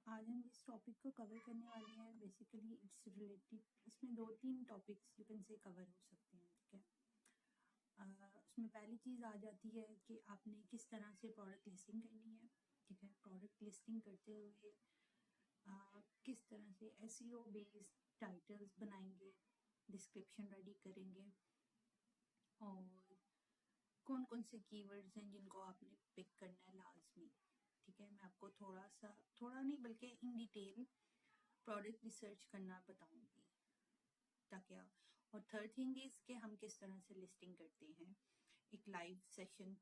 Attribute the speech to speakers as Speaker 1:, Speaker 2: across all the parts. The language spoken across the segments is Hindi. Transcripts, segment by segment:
Speaker 1: आज हम जिस टॉपिक को कवर करने वाले हैं बेसिकली इट्स रिलेटेड, इसमें 2-3 topics you can say cover हो सकते हैं। ठीक है, उसमें पहली चीज़ आ जाती है कि आपने किस तरह से प्रोडक्ट लिस्टिंग करनी है। ठीक है, प्रोडक्ट लिस्टिंग करते हुए किस तरह से एसईओ बेस्ड टाइटल्स बनाएंगे, डिस्क्रिप्शन रेडी करेंगे और कौन कौन से कीवर्ड्स हैं जिनको आपने पिक करना है लाजमी। ठीक है, मैं आपको थोड़ा नहीं बल्कि इन डिटेल प्रोडक्ट रिसर्च करना बताऊंगी ताकि आप, और थर्ड थिंग इज कि हम किस तरह से लिस्टिंग करते हैं, एक लाइव सेशन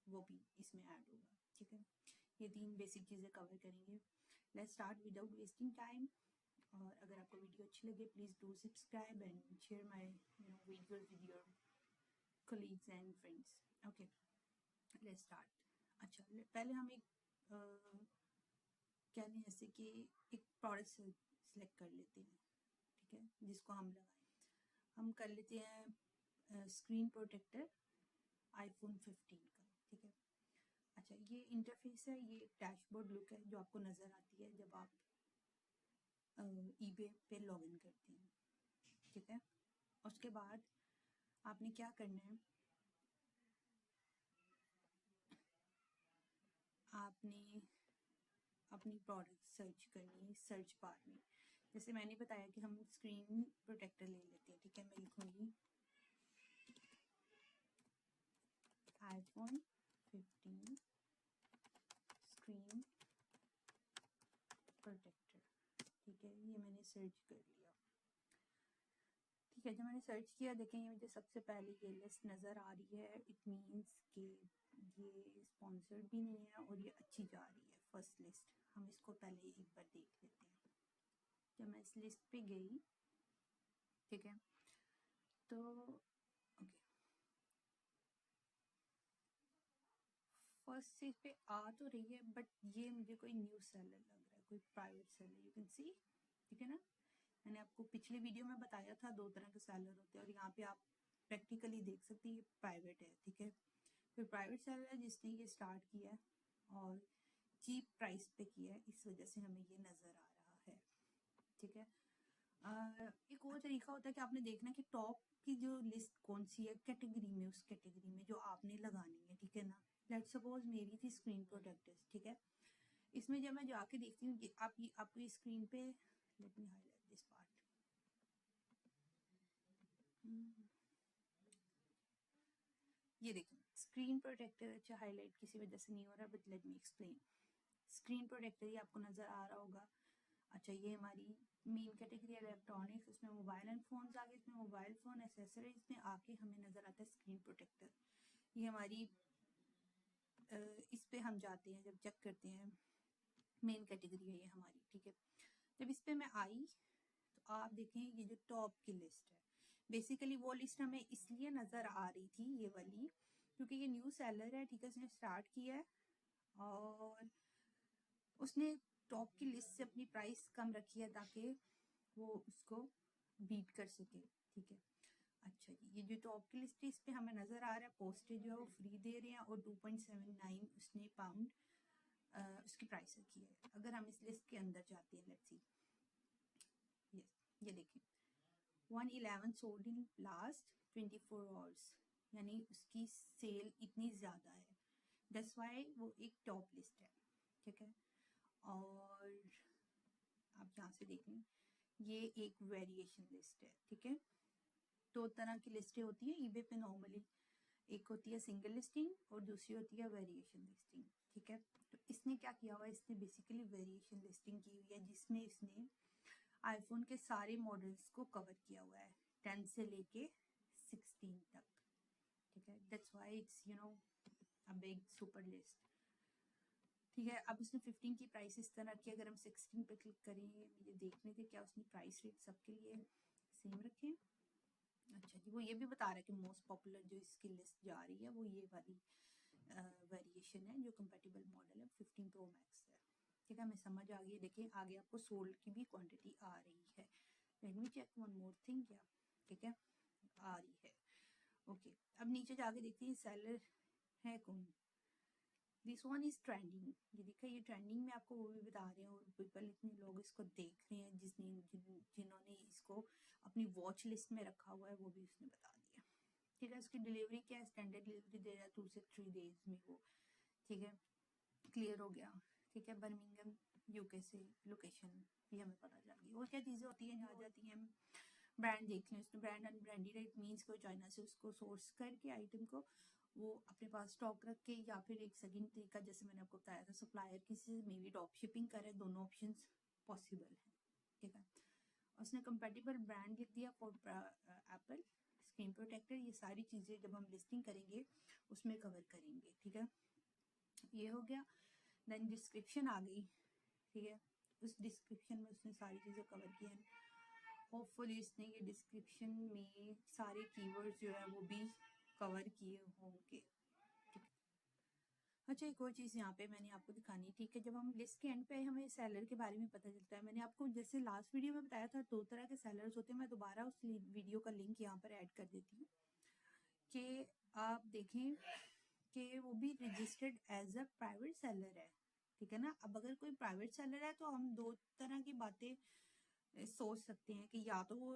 Speaker 1: वो भी इसमें ऐड होगा। ठीक है, ये 3 बेसिक चीज़ें कवर करेंगे। Let's start without wasting time. और अगर आपको वीडियो अच्छी लगे please do subscribe and share my videos with your colleagues and friends. Okay, let's start. अच्छा, पहले हम एक कह लें जैसे कि एक प्रोडक्ट सेलेक्ट कर लेते हैं। ठीक है, जिसको हम लगाएं, हम कर लेते हैं स्क्रीन प्रोटेक्टर आईफोन 15 का। ठीक है, अच्छा ये इंटरफेस है, ये डैशबोर्ड लुक है जो आपको नज़र आती है जब आप ईबे पे लॉगिन करते हैं। ठीक है, उसके बाद आपने क्या करना है, आपने अपनी प्रोडक्ट सर्च करनी है सर्च बार में। जैसे मैंने बताया कि हम स्क्रीन प्रोटेक्टर ले लेते हैं। ठीक है, मैं लिखूंगी आईफोन 15 स्क्रीन प्रोटेक्टर। ठीक है, ये मैंने सर्च कर लिया। ठीक है, जब मैंने सर्च किया देखें ये मुझे सबसे पहले ये लिस्ट नज़र आ रही है। इट मीन्स कि ये स्पॉन्सर्ड भी नहीं है और ये अच्छी जा रही है फर्स्ट लिस्ट। हम इसको पहले एक बार देख लेते हैं। जब मैं इस लिस्ट पे गई, ठीक है, तो ओके फर्स्ट सीट पे आ तो रही है बट ये मुझे कोई न्यू सेलर लग रहा है, कोई private seller. You can see, ठीक है ना, मैंने आपको पिछले वीडियो में बताया था 2 तरह के सेलर होते हैं और यहाँ पे आप प्रैक्टिकली देख सकते हैं ये प्राइवेट है। ठीक है, फिर प्राइवेट सेलर है जिसने ये स्टार्ट किया है और चीप प्राइस पे किया है, इस वजह से हमें ये नज़र आ रहा है। ठीक है, एक और तरीका होता है कि आपने देखना कि टॉप की जो लिस्ट कौन सी है कैटेगरी में, उस कैटेगरी में जो आपने लगानी है। ठीक है ना, लेट सपोज मेरी थी स्क्रीन प्रोटेक्टर्स। ठीक है, इसमें जब मैं जाके देखती हूँ आपको ये स्क्रीन पे, let me highlight this part. ये देखें स्क्रीन प्रोटेक्टर, अच्छा हाईलाइट किसी वजह से नहीं हो रहा but let me explain. Screen protector ही आपको नज़र आ रहा होगा। अच्छा, ये हमारी मेन कैटेगरी है इलेक्ट्रॉनिक्स, उसमें मोबाइल एंड फोन्स आगे, इसमें मोबाइल फ़ोन एसेसरीज में आके हमें नज़र आता है स्क्रीन प्रोटेक्टर। ये हमारी इस पे हम जाते हैं जब चेक करते हैं, मेन कैटेगरी है ये हमारी। ठीक है, जब इस पे मैं आई तो आप देखें ये जो टॉप की लिस्ट है, बेसिकली वो लिस्ट हमें इसलिए नज़र आ रही थी ये वाली क्योंकि ये न्यू सेलर है। ठीक है, उसने स्टार्ट किया है और उसने टॉप की लिस्ट से अपनी प्राइस कम रखी है ताकि वो उसको बीट कर सके। ठीक है, अच्छा जी, ये जो टॉप की लिस्ट है इस पे हमें नज़र आ रहा है पोस्टेज जो है वो फ्री दे रहे हैं और 2.79 उसने पाउंड उसकी प्राइस रखी है। अगर हम इस लिस्ट के अंदर जाते हैं, लेट्स सी, ये देखिए 111 सोल्ड इन लास्ट 24 आवर्स, यानी उसकी सेल इतनी ज़्यादा है, दैट्स वाई वो एक टॉप लिस्ट है। ठीक है, और आप यहाँ से देखें ये एक वेरिएशन लिस्ट है। ठीक है, 2 तरह की लिस्टें होती हैं ईबे पे नॉर्मली, एक होती है सिंगल लिस्टिंग और दूसरी होती है वेरिएशन लिस्टिंग। ठीक है, तो इसने क्या किया हुआ है, इसने बेसिकली वेरिएशन लिस्टिंग की हुई है जिसमें इसने आईफोन के सारे मॉडल्स को कवर किया हुआ है 10 से लेके 16 तक। ठीक है, that's why it's a big super list. ठीक है, अब उसने 15 की प्राइस इस तरह की, अगर हम 16 पे क्लिक करें, मुझे देखने थे क्या उसने प्राइस रेट सबके लिए सेम रखे। अच्छा जी, वो ये भी बता रहा है कि मोस्ट पॉपुलर जो इसकी लिस्ट जा रही है वो ये वाली वेरिएशन है जो कंपेटिबल मॉडल है 15 प्रो मैक्स है। ठीक है, हमें समझ आ गई है। देखिए आगे आपको सोल्ड की भी क्वांटिटी आ रही है। Let me check one more thing, क्या ठीक है आ रही है। ओके, अब नीचे जाके देखते हैं सेलर है कौन। दिस वन इज ट्रेंडिंग, ये देखा, ये ट्रेंडिंग में आपको वो भी बता रहे हैं, और पीपल इतने लोग इसको देख रहे हैं जिन्होंने इसको अपनी वॉच लिस्ट में रखा हुआ है, वो भी उसने बता दिया। ठीक है, उसकी डिलीवरी क्या है, स्टैंडर्ड डिलीवरी दे रहा है 2 से 3 डेज में वो। ठीक है, क्लियर हो गया। ठीक है, बर्मिंघम यूके से लोकेशन भी हमें पता चल गई। और क्या चीज़ें होती हैं, आ जाती हैं, ब्रांड देख लें, उसने ब्रांड अनब्रांडेड है, इट मीन्स को चाइना से उसको सोर्स करके आइटम को वो अपने पास स्टॉक रख के, या फिर एक सेकंड तरीका जैसे मैंने आपको बताया था, सप्लायर किसी से मे बी ड्रॉप शिपिंग करे, दोनों ऑप्शंस पॉसिबल है। ठीक है, उसने कंपेटिबल ब्रांड लिख दिया फॉर एप्पल, स्क्रीन प्रोटेक्टर, ये सारी चीज़ें जब हम लिस्टिंग करेंगे उसमें कवर करेंगे। ठीक है, ये हो गया। देन डिस्क्रिप्शन आ गई। ठीक है, उस डिस्क्रिप्शन में उसने सारी चीज़ें कवर की हैं। होपफुली इसने ये डिस्क्रिप्शन में सारे कीवर्ड्स जो है वो भी कवर किए होंगे। अच्छा, एक और चीज़ यहाँ पे मैंने आपको दिखानी, ठीक है, जब हम लिस्ट के एंड पे हमें सेलर के बारे में पता चलता है। मैंने आपको जैसे लास्ट वीडियो में बताया था 2 तरह के सेलर्स होते हैं, मैं दोबारा उस वीडियो का लिंक यहाँ पर ऐड कर देती हूँ कि आप देखें कि वो भी registered as a private seller है। ठीक है ना, अब अगर कोई प्राइवेट सेलर है तो हम 2 तरह की बातें सोच सकते हैं कि या तो वो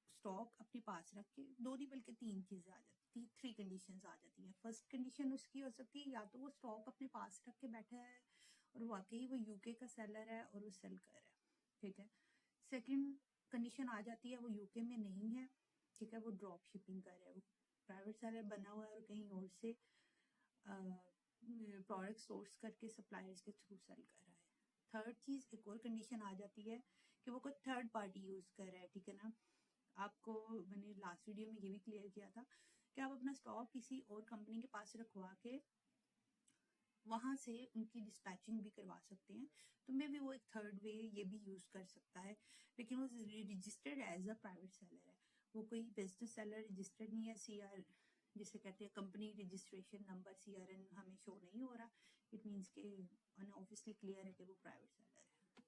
Speaker 1: स्टॉक अपने पास रख के, 2 नहीं बल्कि 3 चीज़ें आ जाती, 3 कंडीशंस आ जाती हैं। फर्स्ट कंडीशन उसकी हो सकती है या तो वो स्टॉक अपने पास रख के बैठा है और वाकई वो यूके का सेलर है और वो सेल कर रहा है। ठीक है, सेकंड कंडीशन आ जाती है वो यूके में नहीं है। ठीक है, वो ड्रॉप शिपिंग कर रहा है, वो प्राइवेट सेलर बना हुआ है और कहीं और से प्रोडक्ट सोर्स करके सप्लायर्स के थ्रू सेल कर रहा है। थर्ड चीज़, एक और कंडीशन आ जाती है कि वो कोई थर्ड पार्टी यूज़ कर रहा है। ठीक है ना, आपको मैंने लास्ट वीडियो में ये भी क्लियर किया था कि आप अपना स्टॉक किसी और कंपनी के पास रखवा के वहाँ से उनकी डिस्पैचिंग भी करवा सकते हैं, तो मे भी वो एक थर्ड वे ये भी यूज़ कर सकता है, लेकिन वो registered as a private seller है, वो कोई बिजनेस सेलर रजिस्टर्ड नहीं है। CR जिसे कहते हैं कंपनी रजिस्ट्रेशन नंबर, CRN हमें शो नहीं हो रहा, इट मीन्स के ऑब्वियसली क्लियर है कि वो प्राइवेट सेलर है।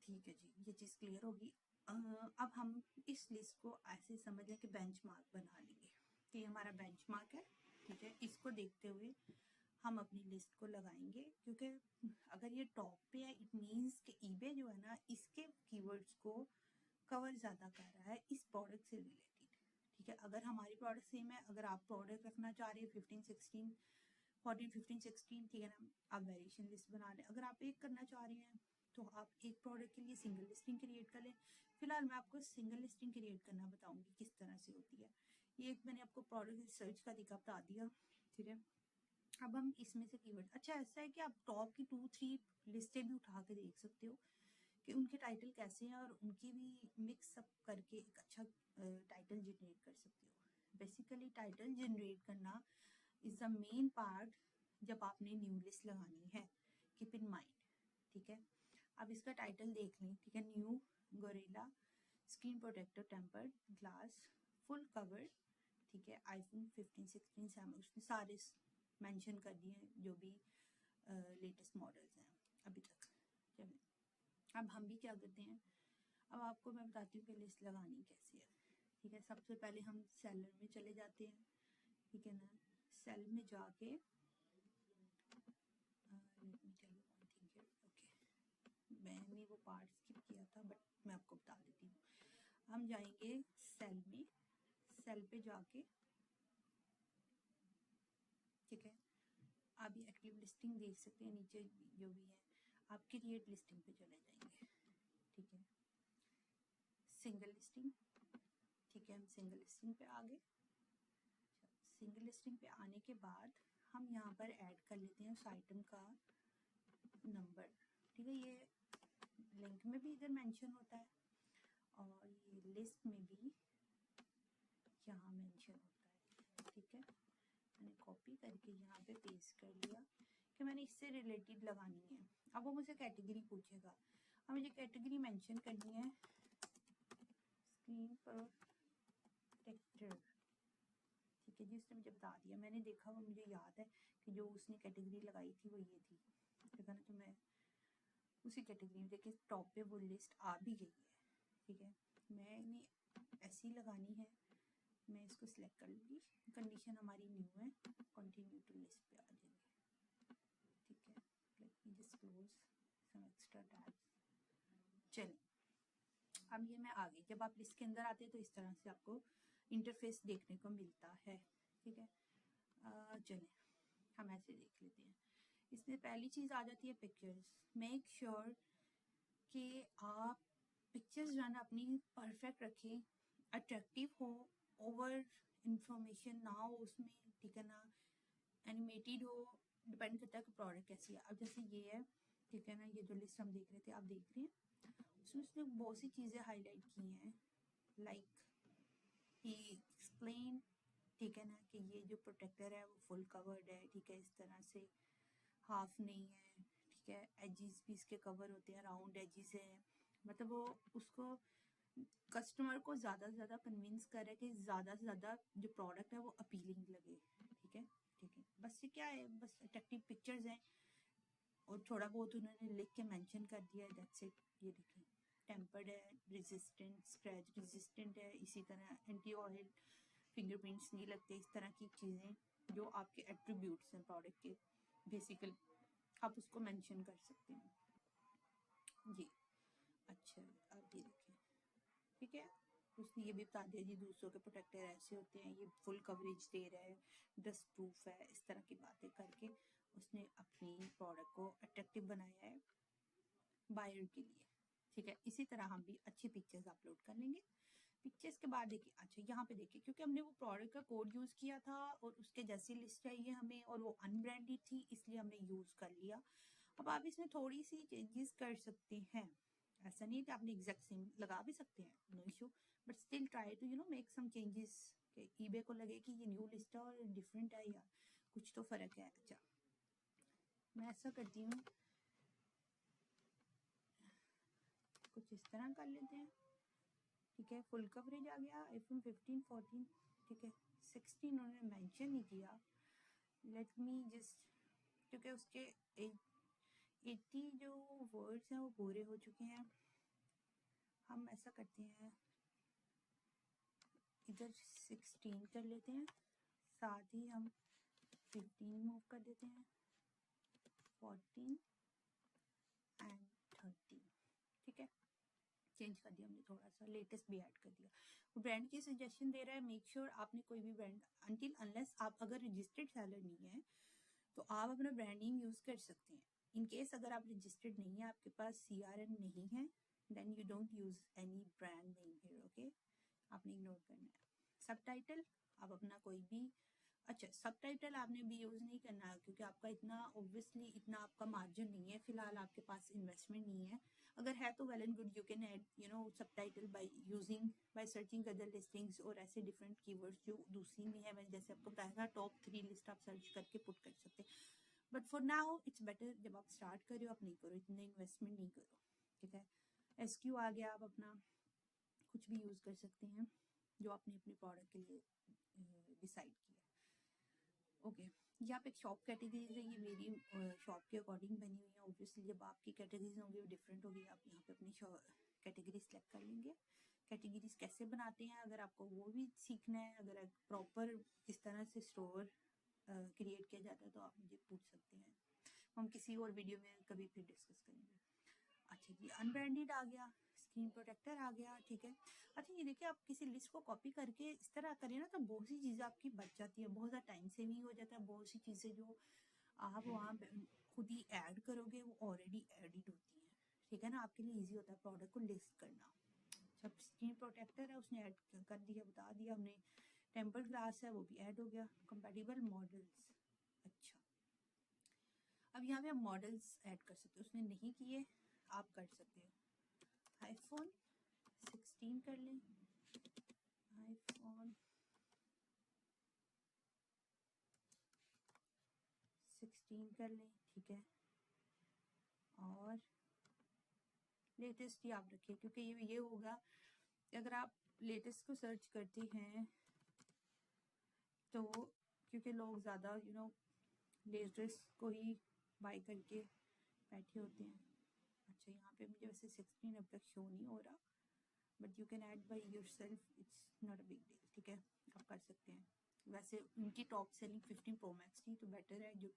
Speaker 1: ठीक है जी, ये चीज़ क्लियर होगी। अब हम इस लिस्ट को ऐसे समझ लें कि बेंचमार्क बना लेंगे कि हमारा बेंचमार्क है। ठीक है, इसको देखते हुए हम अपनी लिस्ट को लगाएंगे, क्योंकि अगर ये टॉप पे है इट मीन्स कि ईबे जो है ना इसके कीवर्ड्स को कवर ज़्यादा कर रहा है इस प्रोडक्ट से रिलेटेड। ठीक है, अगर हमारी प्रोडक्ट सेम है, अगर आप प्रोडक्ट रखना चाह रहे हैं 15 16 14 15 16, ठीक है ना, आप वेरिएशन लिस्ट बना लें। अगर आप एक करना चाह रहे हैं तो आप एक प्रोडक्ट के लिए सिंगल लिस्टिंग क्रिएट कर लें। फिलहाल मैं आपको सिंगल लिस्टिंग क्रिएट करना बताऊंगी किस तरह से होती है। ये एक मैंने आपको प्रोडक्ट रिसर्च का तरीका बता दिया। ठीक है, अब हम इसमें से कीवर्ड, अच्छा ऐसा है कि आप टॉप की 2-3 लिस्टें भी उठा के देख सकते हो कि उनके टाइटल कैसे हैं और उनकी भी मिक्स अप करके एक अच्छा टाइटल जनरेट कर सकते हो। बेसिकली टाइटल जनरेट करना इज द मेन पार्ट जब आपने न्यू लिस्ट लगानी है, कीप इन माइंड। ठीक है, अब इसका टाइटल देख लें। ठीक है, new Gorilla screen protector tempered glass full covered. ठीक है, आईफोन 15 16 7 उसने सारे मेंशन कर दिए हैं जो भी लेटेस्ट मॉडल्स हैं अभी तक। चलिए, अब हम भी क्या करते हैं, अब आपको मैं बताती हूँ कि लिस्ट लगानी कैसे है। ठीक है, सबसे पहले हम सेलर में चले जाते हैं। ठीक है ना, सेल में जाके let me tell you one thing here. Okay, मैंने वो पार्ट स्किप किया था बट मैं आपको बता देती हूँ। हम जाएंगे सेल में, सेल पे जाके, ठीक है, आप ये एक्टिव लिस्टिंग देख सकते हैं नीचे जो भी है, आप क्रिएट लिस्टिंग पे चले जाएंगे। ठीक है, सिंगल लिस्टिंग। ठीक है, हम सिंगल लिस्टिंग पे आ गए। सिंगल लिस्टिंग पे आने के बाद हम यहाँ पर ऐड कर लेते हैं उस आइटम का नंबर। ठीक है, ये लिंक में भी इधर मेंशन होता है और ये लिस्ट में भी यहाँ मेंशन होता है। ठीक है, मैंने कॉपी करके यहाँ पे पेस्ट कर लिया कि मैंने इससे रिलेटेड लगानी है। अब वो मुझे कैटेगरी पूछेगा, अब मुझे कैटेगरी मेंशन करनी है स्क्रीन प्रोटेक्टर। ठीक है जी, उसने मुझे बता दिया, मैंने देखा, वो मुझे याद है कि जो उसने कैटेगरी लगाई थी वो ये थी। ठीक है ना, तो मैं उसी कैटेगरी में, देखिए टॉप पे वो लिस्ट आ भी गई है। ठीक है, मैंने ऐसी लगानी है, मैं इसको सिलेक्ट कर लूँगी। कंडीशन हमारी न्यू है, कंटिन्यू टू लिस्ट पे आ जाएंगे। Close some extra tabs. चलिए अब ये मैं आ गई। जब आप इसके अंदर आते हैं तो इस तरह से आपको इंटरफेस देखने को मिलता है, ठीक है। चलिए हम ऐसे देख लेते हैं। इसमें पहली चीज़ आ जाती है पिक्चर्स। मेक श्योर कि आप पिक्चर्स जो है ना अपनी परफेक्ट रखें, अट्रैक्टिव हो, ओवर इंफॉर्मेशन ना हो उसमें, ठीक है ना, एनिमेटेड हो, डिपेंड करता है कि प्रोडक्ट कैसी है। अब जैसे ये है, ठीक है ना, ये जो लिस्ट हम देख रहे थे आप देख रहे हैं, उसमें उसने बहुत सी चीज़ें हाईलाइट की हैं, लाइक ही एक्सप्लेन, ठीक है ना, कि ये जो प्रोटेक्टर है वो फुल कवर्ड है, ठीक है, इस तरह से हाफ नहीं है, ठीक है, एजिस भी इसके कवर होते हैं, राउंड एजिस है, मतलब वो उसको कस्टमर को ज़्यादा से ज़्यादा कन्विंस करे कि ज़्यादा से ज़्यादा जो प्रोडक्ट है वो अपीलिंग लगे, ठीक है, ठीक है। बस ये क्या है, बस अट्रैक्टिव पिक्चर्स हैं और थोड़ा बहुत उन्होंने लिख के मेंशन कर दिया है, दैट्स इट। ये देखिए टेम्पर्ड है, रेजिस्टेंट, स्क्रैच रेजिस्टेंट है, इसी तरह एंटी ऑयल, फिंगरप्रिंट्स नहीं लगते, इस तरह की चीज़ें जो आपके एट्रीब्यूट्स हैं प्रोडक्ट के, बेसिकली आप उसको मेंशन कर सकते हैं जी। अच्छा अब ये देखिए, ठीक है, उसने ये भी बता दिया जी दूसरों के प्रोटेक्टर ऐसे होते हैं, ये फुल कवरेज दे रहा है, डस्ट प्रूफ है, इस तरह की बातें करके उसने अपनी प्रोडक्ट को अट्रैक्टिव बनाया है बायर के लिए, ठीक है। इसी तरह हम भी अच्छी पिक्चर्स अपलोड कर लेंगे। पिक्चर्स के बाद देखिए, अच्छा यहाँ पे देखिए, क्योंकि हमने वो प्रोडक्ट का कोड यूज़ किया था और उसके जैसी लिस्ट चाहिए हमें और वो अनब्रांडेड थी, इसलिए हमने यूज़ कर लिया। अब आप इसमें थोड़ी सी चेंजेस कर सकते हैं, ऐसा नहीं है कि आपने एग्जैक्ट सेम लगा भी सकते हैं, no issue, but still try to make some changes कि ईबे को लगे कि ये न्यू लिस्ट है और डिफरेंट है या कुछ तो फ़र्क है। अच्छा मैं ऐसा करती हूँ, कुछ इस तरह कर लेते हैं, ठीक है। फुल कवरेज आ गया आईफोन 15 14, ठीक है। 16 उन्होंने मेंशन नहीं किया, लेट मी जस्ट, क्योंकि उसके 80 जो वर्ड्स हैं वो पूरे हो चुके हैं। हम ऐसा करते हैं, इधर 16 कर लेते हैं, साथ ही हम 15 मूव कर देते हैं, 14 एंड 13, ठीक है। चेंज कर दिया हमने, थोड़ा सा लेटेस्ट भी ऐड कर दिया। ब्रांड की सजेशन दे रहा है, मेक श्योर आपने कोई भी ब्रांड, अनटिल अनलेस आप अगर रजिस्टर्ड सेलर नहीं है तो आप अपना ब्रांडिंग यूज़ कर सकते हैं। इन केस अगर आप रजिस्टर्ड नहीं है, आपके पास CRN नहीं है, then you don't use any brand name here, okay, आपने इग्नोर करना है। सबटाइटल आप अपना कोई भी, अच्छा सबटाइटल आपने भी यूज़ नहीं करना क्योंकि आपका इतना ऑब्वियसली इतना आपका मार्जिन नहीं है, फिलहाल आपके पास इन्वेस्टमेंट नहीं है। अगर है तो well and good, you can add subtitle by searching other listings और ऐसे डिफरेंट कीवर्ड्स जो दूसरी में है, मैंने जैसे आपको बताया था टॉप 3 लिस्ट आप सर्च करके पुट कर सकते हैं। But for now it's better, जब आप स्टार्ट करो आप नहीं करो, इतने इन्वेस्टमेंट नहीं करो, ठीक है। SQ आ गया, आप अपना कुछ भी यूज़ कर सकते हैं जो आपने अपने प्रोडक्ट के लिए डिसाइड किया, ओके। यहाँ पे एक शॉप कैटेगरीज है, ये मेरी शॉप के अकॉर्डिंग बनी हुई है। ऑब्वियसली जब आपकी कैटेगरीज होंगी वो डिफरेंट होगी, आप यहाँ पे अपनी कैटेगरी सेलेक्ट कर लेंगे। कैटेगरीज कैसे बनाते हैं अगर आपको वो भी सीखना है, अगर प्रॉपर किस तरह से स्टोर क्रिएट किया जाता है तो आप मुझे पूछ सकते हैं, हम किसी और वीडियो में कभी फिर डिस्कस करेंगे। अच्छा जी, अनब्रांडेड आ गया, स्क्रीन प्रोटेक्टर आ गया, ठीक है। अच्छा ये देखिए, आप किसी लिस्ट को कॉपी करके इस तरह करें ना तो बहुत सी चीज़ें आपकी बच जाती है, बहुत ज़्यादा टाइम सेविंग हो जाता है। बहुत सी चीज़ें जो आप वहाँ खुद ही ऐड करोगे वो ऑलरेडी एडिड होती हैं, ठीक है ना, आपके लिए ईजी होता है प्रोडक्ट को लिस्ट करना। जब स्क्रीन प्रोटेक्टर है उसने ऐड कर दिया, बता दिया हमने। टेम्पर्ड ग्लास है वो भी ऐड हो गया। कंपैटिबल मॉडल्स, अच्छा अब यहाँ पे आप मॉडल्स ऐड कर सकते हो, उसने नहीं किए, आप कर सकते हो। आईफोन 16 कर लें, आईफोन 16 कर लें, ठीक है। और लेटेस्ट ही आप रखिए क्योंकि ये होगा कि अगर आप लेटेस्ट को सर्च करते हैं तो क्योंकि लोग ज़्यादा लेटेस्ट को ही बाय करके बैठे होते हैं। अच्छा यहाँ पे मुझे वैसे 16 अब तक शो नहीं हो रहा, but you can add by your self, it's not a big deal, ठीक है, आप कर सकते हैं। वैसे उनकी टॉप सेलिंग 15 Pro Max थी तो बेटर है जो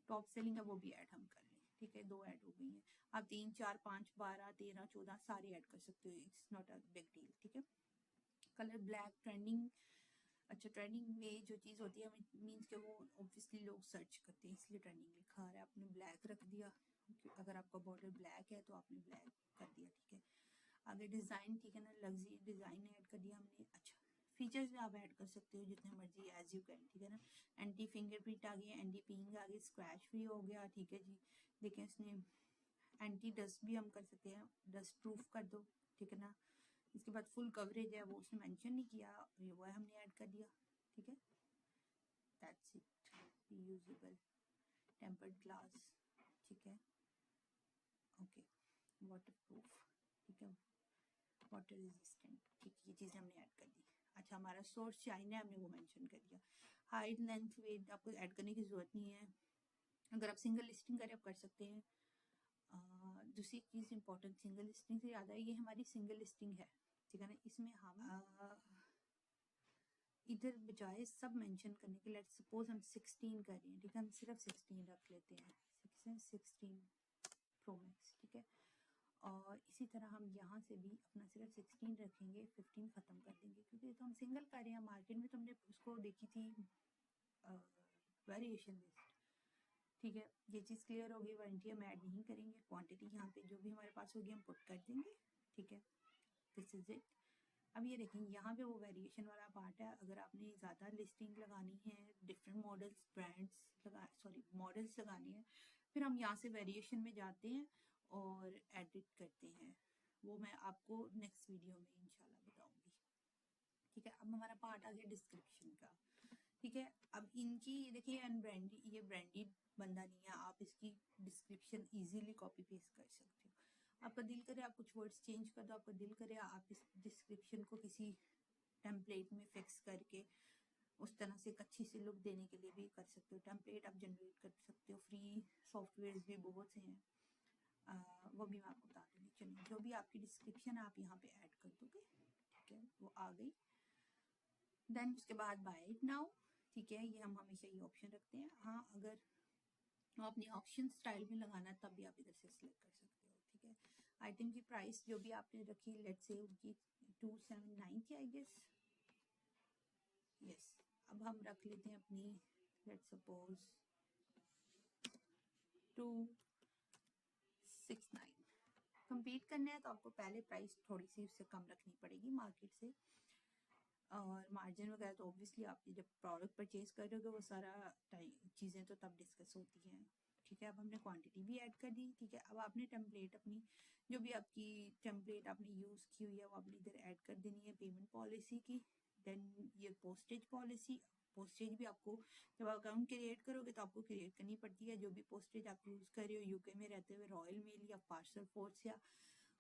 Speaker 1: टॉप सेलिंग है वो भी ऐड हम कर लें, ठीक है, 2 ऐड हो गई हैं। आप 3, 4, 5, 12, 13, 14 सारे ऐड कर सकते हो, it's not a big deal. ठीक है, कलर ब्लैक ट्रेंडिंग, अच्छा ट्रेंडिंग में जो चीज़ होती है मीन्स के वो ऑब्वियसली लोग सर्च करते हैं, इसलिए ट्रेंडिंग लिखा आ रहा है। आपने ब्लैक रख दिया, अगर आपका बॉर्डर ब्लैक है तो आपने ब्लैक कर दिया। ठीक है, आगे डिज़ाइन, ठीक है ना, लग्जरी डिज़ाइन ऐड कर दिया हमने। अच्छा, फीचर्स भी आप ऐड कर सकते हो जितने मर्जी एज यू कैन। ठीक है ना, एंटी फिंगरप्रिंट आ गई, एंटी पिंग आ गई, स्क्रैच फ्री हो गया। ठीक है जी, देखें इसने एंटी डस्ट भी हम कर सकते हैं, डस्ट प्रूफ कर दो। ठीक है ना, इसके बाद फुल कवरेज है वो उसने मेंशन नहीं किया, वो हमने ऐड कर दिया। ठीक है, that's it, reusable, tempered glass. ठीक है, ओके, वाटर प्रूफ, ठीक है, वाटर रेजिस्टेंट। ठीक है, ये चीज़ें हमने ऐड कर दी। अच्छा, हमारा सोर्स चाइना है, हमने वो मेंशन कर दिया। हाइट, लेंथ, वेट आपको ऐड करने की ज़रूरत नहीं है, अगर आप सिंगल लिस्टिंग करें आप कर सकते हैं। दूसरी चीज़ इंपॉर्टेंट, सिंगल लिस्टिंग से याद है, ये हमारी सिंगल लिस्टिंग है। ठीक है ना, इसमें हम इधर बजाय सब मेंशन करने के, लेट्स सपोज हम 16 कर रहे हैं। ठीक है, हम सिर्फ 16 रख लेते हैं, 16 प्रो मैक्स। ठीक है, और इसी तरह हम यहाँ से भी अपना सिर्फ 16 रखेंगे, 15 ख़त्म कर देंगे, क्योंकि तो हम सिंगल कर रहे हैं। मार्केट में तो हमने उसको देखी थी वेरिएशन लिस्ट। ठीक है, ये चीज़ क्लियर होगी, वारंटी हम ऐड नहीं करेंगे, क्वांटिटी यहाँ पे जो भी हमारे पास होगी हम पुट कर देंगे। ठीक है, दिस इज इट। अब ये देखें, यहाँ पे वो वेरिएशन वाला पार्ट है। अगर आपने ज़्यादा लिस्टिंग लगानी है, डिफरेंट मॉडल्स ब्रांड्स मॉडल्स लगानी है, फिर हम यहाँ से वेरिएशन में जाते हैं और एडिट करते हैं। वो मैं आपको नेक्स्ट वीडियो में इंशाल्लाह बताऊंगी। ठीक है, अब हमारा पार्ट आ गया डिस्क्रिप्शन का। ठीक है, अब इनकी देखिए अनब्रांडेड, ये ब्रांडेड बंदा नहीं है, आप इसकी डिस्क्रिप्शन इजीली कॉपी पेस्ट कर सकते हो। आपका दिल करे आप कुछ वर्ड्स चेंज कर दो, आपका दिल करे आप इस डिस्क्रिप्शन को किसी टेम्पलेट में फिक्स करके उस तरह से एक अच्छी सी लुक देने के लिए भी कर सकते हो। टेम्पलेट आप जनरेट कर सकते हो, फ्री सॉफ्टवेयर भी बहुत से हैं, वो भी मैं आपको बता दूंगी। चलिए, जो भी आपकी डिस्क्रिप्शन आप यहाँ पे ऐड कर दोगे। ठीक है, वो आ गई। देन उसके बाद बाय इट नाउ। ठीक है, ये हम हमेशा ये ऑप्शन रखते हैं। हाँ, अगर अपने ऑप्शन स्टाइल में लगाना तब भी आप इधर से सिलेक्ट कर सकते हो। ठीक है, आइटम की प्राइस जो भी आपने रखी, लेट्स से उनकी 279 थी आई गेस, यस। अब हम रख लेते हैं अपनी, लेट्स सपोज 269। कंपीट करना है तो आपको पहले प्राइस थोड़ी सी उससे कम रखनी पड़ेगी मार्केट से, और मार्जिन वगैरह तो ऑब्वियसली आप जब प्रोडक्ट परचेज करोगे वो सारा चीज़ें तो तब डिस्कस होती हैं। ठीक है, अब हमने क्वांटिटी भी ऐड कर दी। ठीक है, अब आपने टेम्पलेट अपनी जो भी आपकी टेम्पलेट आपने यूज़ की हुई है वो आपने इधर ऐड कर देनी है, पेमेंट पॉलिसी की। देन ये पोस्टेज पॉलिसी, पोस्टेज भी आपको जब अकाउंट क्रिएट करोगे तो आपको क्रिएट करनी पड़ती है। जो भी पोस्टेज आप यूज़ कर रहे हो यूके में रहते हुए, रॉयल मेल या पार्सल फोर्स या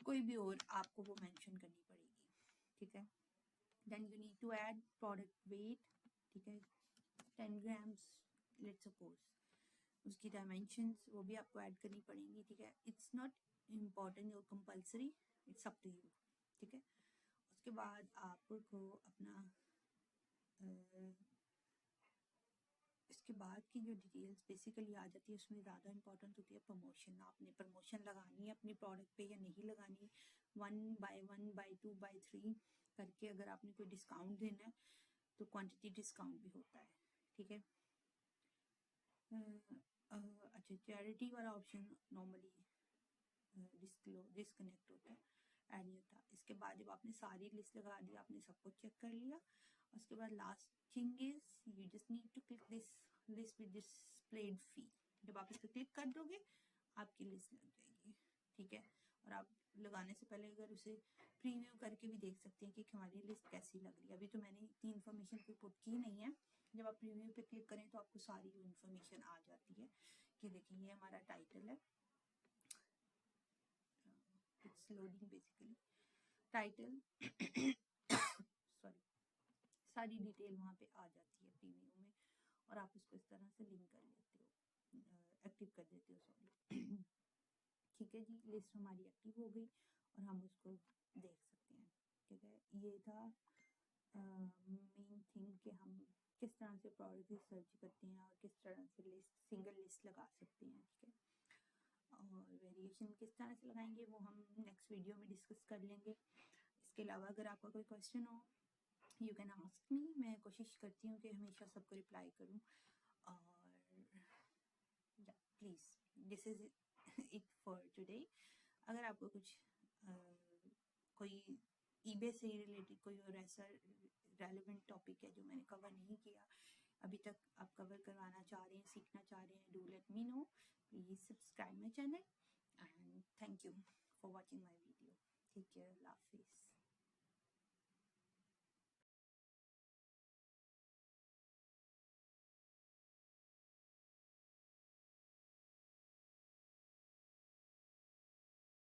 Speaker 1: कोई भी और, आपको वो मेंशन करनी पड़ेगी। ठीक है, then you need to add product weight। ठीक है, 10 grams let's suppose, उसकी डायमेंशंस वो भी आपको ऐड करनी पड़ेंगी। ठीक है, इट्स नॉट इम्पॉर्टेंट और compulsory, it's up to you. ठीक है, उसके बाद आपको अपना इसके बाद की जो डिटेल्स बेसिकली आ जाती है उसमें ज़्यादा इंपॉर्टेंट होती है प्रमोशन। आपने प्रमोशन लगानी है अपनी प्रोडक्ट पे या नहीं लगानी, 1 बाय 1 बाय 2 बाय 3 करके अगर आपने कोई डिस्काउंट देना है तो क्वांटिटी डिस्काउंट भी होता है। ठीक है, अच्छा, चैरिटी वाला ऑप्शन नॉर्मली डिस्कनेक्ट होता है, ऐड नहीं होता। इसके बाद जब आपने सारी लिस्ट लगा दी, आपने सब कुछ चेक कर लिया, उसके बाद last thing is you just need to click this list with displayed fee. जब आप इस पर क्लिक कर दोगे आपकी लिस्ट लग जाएगी। ठीक है, और आप लगाने से पहले अगर उसे प्रीव्यू करके भी देख सकते हैं कि हमारी लिस्ट कैसी लग रही है। अभी तो मैंने इतनी इन्फॉर्मेशन कोई पुट की नहीं है, जब आप प्रीव्यू पे क्लिक करें तो आपको सारी इन्फॉर्मेशन आ जाती है कि देखिए ये हमारा टाइटल है, it's loading basically title sorry, सारी डिटेल वहाँ पे आ जाती है प्रीव्यू में, और आप उसको इस तरह से लिंक कर लेते हो, एक्टिव कर देते हो, सॉरी। ठीक है जी, लिस्ट हमारी एक्टिव हो गई और हम उसको देख सकते हैं। ठीक है, ये था मेन थिंग कि हम किस तरह से प्रोडक्ट सर्च करते हैं और किस तरह से लिस्ट, सिंगल लिस्ट लगा सकते हैं। ठीक है, और वेरिएशन किस तरह से लगाएंगे वो हम नेक्स्ट वीडियो में डिस्कस कर लेंगे। इसके अलावा अगर आपका कोई क्वेश्चन हो यू कैन आस्क मी, मैं कोशिश करती हूँ कि हमेशा सबको रिप्लाई करूँ। और या please this is it for today. अगर आपको कुछ कोई ईबे से रिलेटेड कोई और ऐसा रेलेवेंट टॉपिक है जो मैंने कवर नहीं किया अभी तक, आप कवर करवाना चाह रहे हैं, सीखना चाह रहे हैं, do let me know. Please subscribe my channel and thank you for watching my video. Take care, अल्लाह हाफिज़।